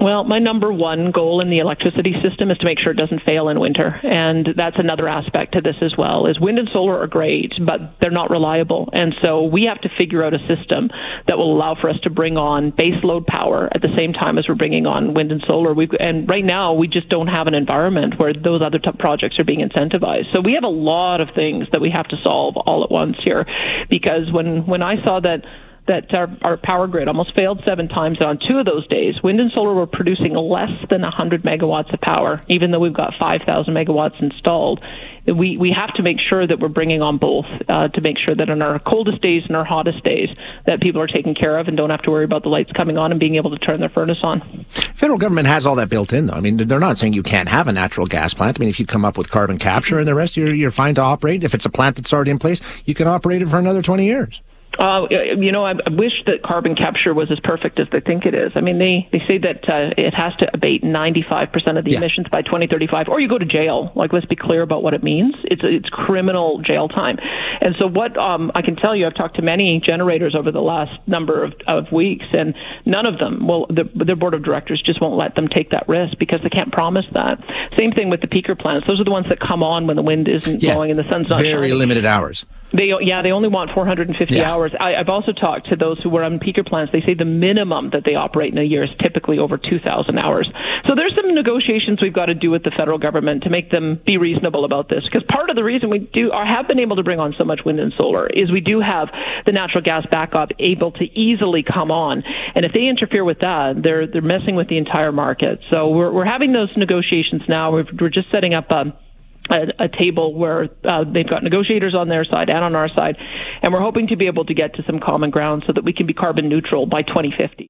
Well, my number one goal in the electricity system is to make sure it doesn't fail in winter. And that's another aspect to this as well, is wind and solar are great, but they're not reliable. And so we have to figure out a system that will allow for us to bring on base load power at the same time as we're bringing on wind and solar. And right now, we just don't have an environment where those other projects are being incentivized. So we have a lot of things that we have to solve all at once here, because when I saw that our power grid almost failed 7 times, and on 2 of those days, wind and solar were producing less than 100 megawatts of power, even though we've got 5,000 megawatts installed. We have to make sure that we're bringing on both to make sure that in our coldest days and our hottest days that people are taken care of and don't have to worry about the lights coming on and being able to turn their furnace on. Federal government has all that built in, though. I mean, they're not saying you can't have a natural gas plant. I mean, if you come up with carbon capture and the rest, you're fine to operate. If it's a plant that's already in place, you can operate it for another 20 years. I wish that carbon capture was as perfect as they think it is. I mean, they say that it has to abate 95% of the emissions by 2035, or you go to jail. Like, let's be clear about what it means. It's criminal jail time. And so what I can tell you, I've talked to many generators over the last number of weeks, and none of them, their board of directors just won't let them take that risk because they can't promise that. Same thing with the peaker plants. Those are the ones that come on when the wind isn't blowing and the sun's not shining. Very limited hours. They only want 450 hours. I've also talked to those who were on peaker plants. They say the minimum that they operate in a year is typically over 2,000 hours. So there's some negotiations we've got to do with the federal government to make them be reasonable about this. Because part of the reason we have been able to bring on so much wind and solar is we do have the natural gas backup able to easily come on. And if they interfere with that, they're messing with the entire market. So we're having those negotiations now. We're just setting up a table where they've got negotiators on their side and on our side, and we're hoping to be able to get to some common ground so that we can be carbon neutral by 2050.